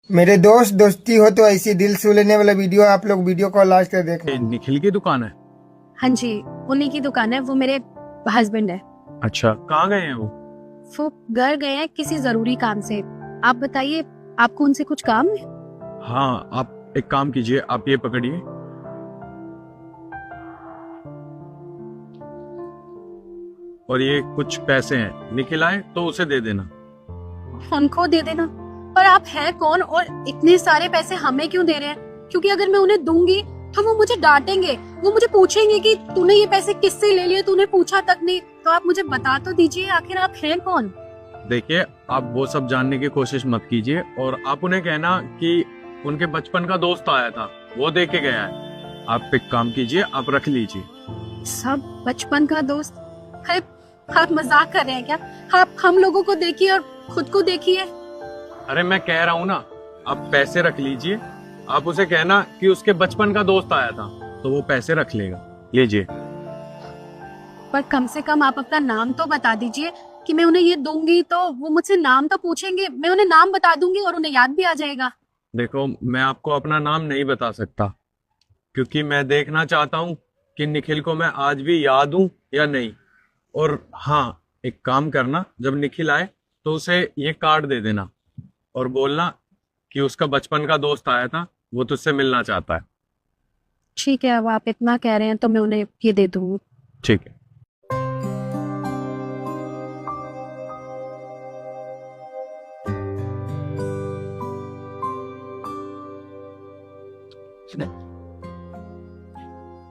मेरे दोस्त दोस्ती हो तो ऐसी दिल छू लेने वाला वीडियो आप लोग वीडियो को लास्ट तक देखना। ये निखिल की दुकान है? हाँ जी, उन्हीं की दुकान है। वो मेरे हस्बैंड है। अच्छा, कहाँ गए हैं वो घर गए हैं किसी जरूरी काम से। आप बताइए, आपको उनसे कुछ काम है? हाँ, आप एक काम कीजिए, आप ये पकड़िए। और ये कुछ पैसे हैं, निखिल आए तो उसे दे देना। उनको दे देना? पर आप हैं कौन और इतने सारे पैसे हमें क्यों दे रहे हैं? क्योंकि अगर मैं उन्हें दूंगी तो वो मुझे डांटेंगे। वो मुझे पूछेंगे कि तूने ये पैसे किससे ले लिए, तूने पूछा तक नहीं। तो आप मुझे बता तो दीजिए, आखिर आप हैं कौन? देखिए, आप वो सब जानने की कोशिश मत कीजिए और आप उन्हें कहना कि उनके बचपन का दोस्त आया था, वो दे के गया है। आप एक काम कीजिए, आप रख लीजिए। सब बचपन का दोस्त? अरे आप मजाक कर रहे हैं क्या? आप हम लोगों को देखिए और खुद को देखिए। अरे मैं कह रहा हूँ ना, आप पैसे रख लीजिए। आप उसे कहना कि उसके बचपन का दोस्त आया था, तो वो पैसे रख लेगा। लीजिए। पर कम से कम आप अपना नाम तो बता दीजिए कि मैं उन्हें ये दूंगी तो वो मुझसे नाम तो पूछेंगे। मैं उन्हें नाम बता दूंगी और उन्हें याद भी आ जाएगा। देखो, मैं आपको अपना नाम नहीं बता सकता, क्योंकि मैं देखना चाहता हूँ कि निखिल को मैं आज भी याद हूँ या नहीं। और हाँ, एक काम करना, जब निखिल आए तो उसे ये कार्ड दे देना और बोलना कि उसका बचपन का दोस्त आया था, वो तुझसे मिलना चाहता है। ठीक है, अब आप इतना कह रहे हैं तो मैं उन्हें ये दे दूंगी। ठीक है।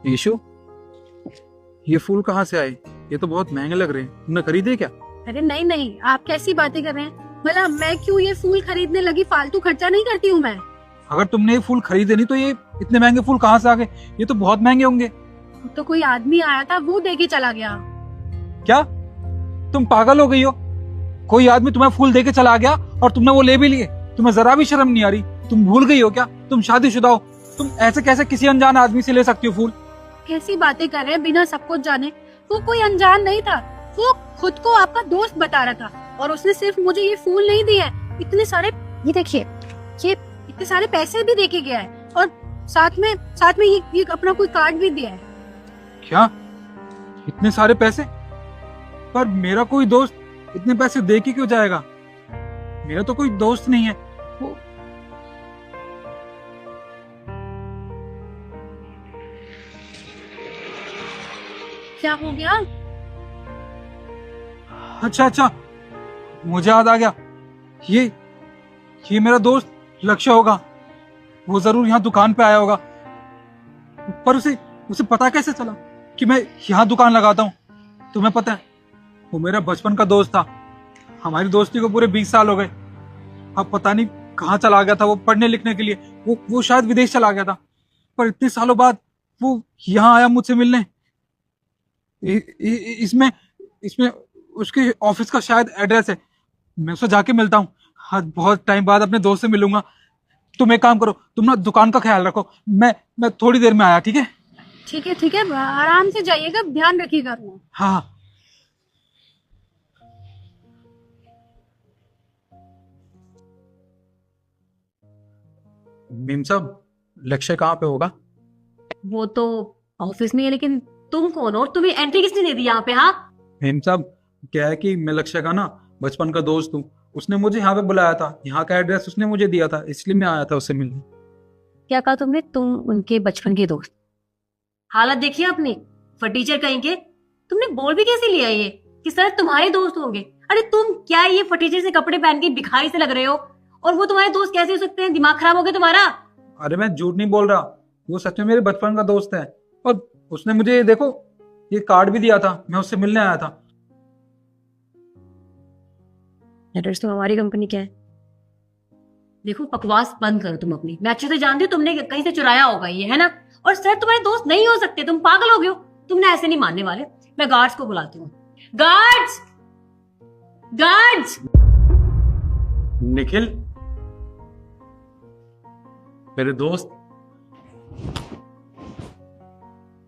यीशु, ये फूल कहाँ से आए? ये तो बहुत महंगे लग रहे हैं। तुमने खरीदे क्या? अरे नहीं नहीं, आप कैसी बातें कर रहे हैं? मतलब मैं क्यों ये फूल खरीदने लगी? फालतू खर्चा नहीं करती हूँ मैं। अगर तुमने ये फूल खरीदे नहीं तो ये इतने महंगे फूल कहाँ से आ गए? ये तो बहुत महंगे होंगे। तो कोई आदमी आया था, वो दे के चला गया। क्या तुम पागल हो गई हो? कोई आदमी तुम्हें फूल दे के चला गया और तुमने वो ले भी लिए? तुम्हें जरा भी शर्म नहीं आ रही? तुम भूल गई हो क्या? तुम शादीशुदा हो। तुम ऐसे कैसे किसी अनजान आदमी से ले सकती हो फूल? कैसी बातें कर रहे हैं बिना सब कुछ जाने? वो कोई अनजान नहीं था, वो खुद को आपका दोस्त बता रहा था। और उसने सिर्फ मुझे ये फूल नहीं दिए हैं, इतने सारे, ये देखिए, ये इतने सारे पैसे भी देके गया है। और साथ में ये अपना कोई कार्ड भी दिया है। क्या इतने सारे पैसे? पर मेरा कोई दोस्त इतने पैसे दे के क्यों जाएगा? मेरा तो कोई दोस्त नहीं है। वो क्या हो गया? अच्छा, मुझे याद आ गया। ये मेरा दोस्त लक्ष्य होगा। वो जरूर यहाँ दुकान पे आया होगा। पर उसे पता कैसे चला कि मैं यहाँ दुकान लगाता हूँ? तुम्हें पता है, वो मेरा बचपन का दोस्त था। हमारी दोस्ती को पूरे 20 साल हो गए। अब पता नहीं कहाँ चला गया था वो पढ़ने लिखने के लिए। वो शायद विदेश चला गया था। पर इतने सालों बाद वो यहाँ आया मुझसे मिलने। इसमें इसमें उसके ऑफिस का शायद एड्रेस है। मैं उससे जाके मिलता हूँ। आज बहुत टाइम बाद अपने दोस्त से मिलूंगा। तुम एक काम करो, तुम ना दुकान का ख्याल रखो। मैं थोड़ी देर में आया, ठीक है? ठीक है, आराम से जाइएगा, ध्यान रखिएगा अपना। हाँ। मीम साहब, लक्ष्य कहाँ पे होगा? वो तो ऑफिस में है, लेकिन तुम कौन हो और तुम्हें एंट्री किसने दे दी यहाँ पे? हाँ, मीम साहब, क्या है कि मैं लक्ष्य का ना बचपन का दोस्त हूँ। उसने मुझे यहाँ पे बुलाया था। यहाँ का एड्रेस उसने मुझे दिया था, इसलिए मैं आया था उससे मिलने। क्या कहा तुमने? तुम उनके बचपन के दोस्त? हालत देखिए अपनी, फटीचर कहीं के। तुमने बोल भी कैसे लिया ये कि सर तुम्हारे दोस्त होंगे? अरे तुम क्या ये फटीचर से कपड़े पहन के भिखारी से लग रहे हो, और वो तुम्हारे दोस्त कैसे हो सकते हैं? दिमाग खराब हो गया तुम्हारा? अरे मैं झूठ नहीं बोल रहा, वो सच में मेरे बचपन का दोस्त है। और उसने मुझे देखो ये कार्ड भी दिया था, मैं उससे मिलने आया था। एड्रेस तो हमारी कंपनी का है। देखो, बकवास बंद करो तुम अपनी। मैं अच्छे से जानती हूँ तुमने कहीं से चुराया होगा ये, है ना? और सर तुम्हारे दोस्त नहीं हो सकते, तुम पागल हो गए हो। तुमने ऐसे नहीं मानने वाले। मैं गार्ड्स को बुलाती हूँ। Guards, guards! निखिल, मेरे दोस्त,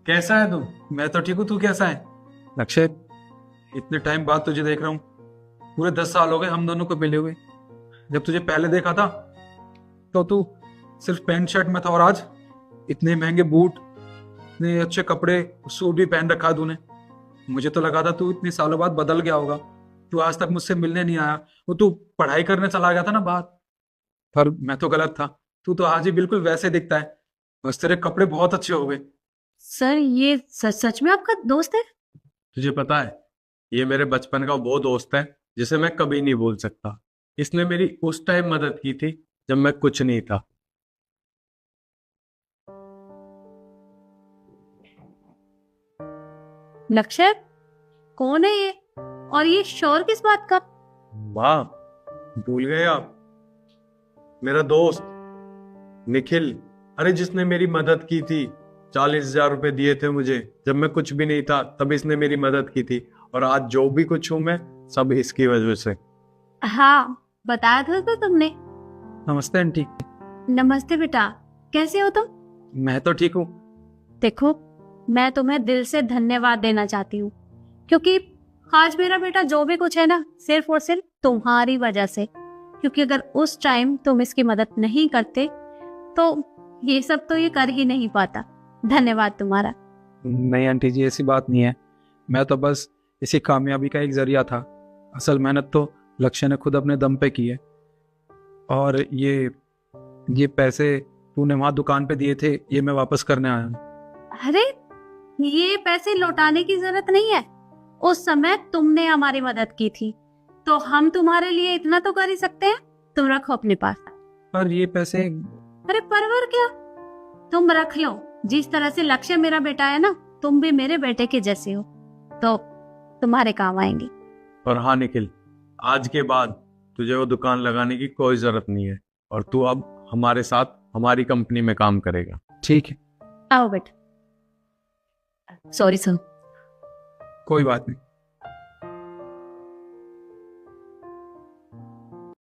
कैसा है तू? मैं तो ठीक हूँ, तू कैसा है? लक्ष्य, इतने टाइम बाद तुझे देख रहा हूँ। पूरे 10 साल हो गए हम दोनों को मिले हुए। जब तुझे पहले देखा था तो तू सिर्फ पैंट शर्ट में था और आज इतने महंगे बूट, इतने अच्छे कपड़े, सूट भी पहन रखा है तूने। मुझे तो लगा था तू इतने सालों बाद बदल गया होगा। तू आज तक मुझसे मिलने नहीं आया, वो तू पढ़ाई करने चला गया था ना बाहर। पर मैं तो गलत था, तू तो आज ही बिल्कुल वैसे दिखता है, बस तेरे कपड़े बहुत अच्छे हो गए। सर ये सच में आपका दोस्त है? तुझे पता है, ये मेरे बचपन का वो दोस्त है जिसे मैं कभी नहीं भूल सकता। इसने मेरी उस टाइम मदद की थी जब मैं कुछ नहीं था। लक्ष्य, कौन है ये? और ये शोर किस बात का? वाह, भूल गए आप? मेरा दोस्त निखिल, अरे जिसने मेरी मदद की थी। 40,000 रुपए दिए थे मुझे जब मैं कुछ भी नहीं था, तब इसने मेरी मदद की थी। और आज जो भी कुछ हूं मैं, सब इसकी वजह से। हाँ, बताया था तो तुमने। नमस्ते आंटी। नमस्ते बेटा, कैसे हो तुम? मैं तो ठीक हूँ। देखो, मैं तुम्हें दिल से धन्यवाद देना चाहती हूँ, क्योंकि आज मेरा बेटा जो भी कुछ है ना, सिर्फ और सिर्फ तुम्हारी वजह से। क्योंकि अगर उस टाइम तुम इसकी मदद नहीं करते तो ये सब तो ये कर ही नहीं पाता। धन्यवाद तुम्हारा। नहीं आंटी जी, ऐसी बात नहीं है। मैं तो बस इसी कामयाबी का एक जरिया था। असल मेहनत तो लक्ष्य ने खुद अपने दम पे की है। और ये पैसे तूने वहां दुकान पे दिए थे, ये मैं वापस करने आया हूँ। अरे, ये पैसे लौटाने की जरूरत नहीं है। उस समय तुमने हमारी मदद की थी, तो हम तुम्हारे लिए इतना तो कर ही सकते हैं। तुम रखो अपने पास। पर ये पैसे। अरे परवर क्या, तुम रख लो। जिस तरह से लक्ष्य मेरा बेटा है ना, तुम भी मेरे बेटे के जैसे हो, तो तुम्हारे काम आएंगे। और हाँ निखिल, आज के बाद तुझे वो दुकान लगाने की कोई जरूरत नहीं है, और तू अब हमारे साथ हमारी कंपनी में काम करेगा। ठीक है, आओ बेटा। Sorry sir. कोई बात नहीं।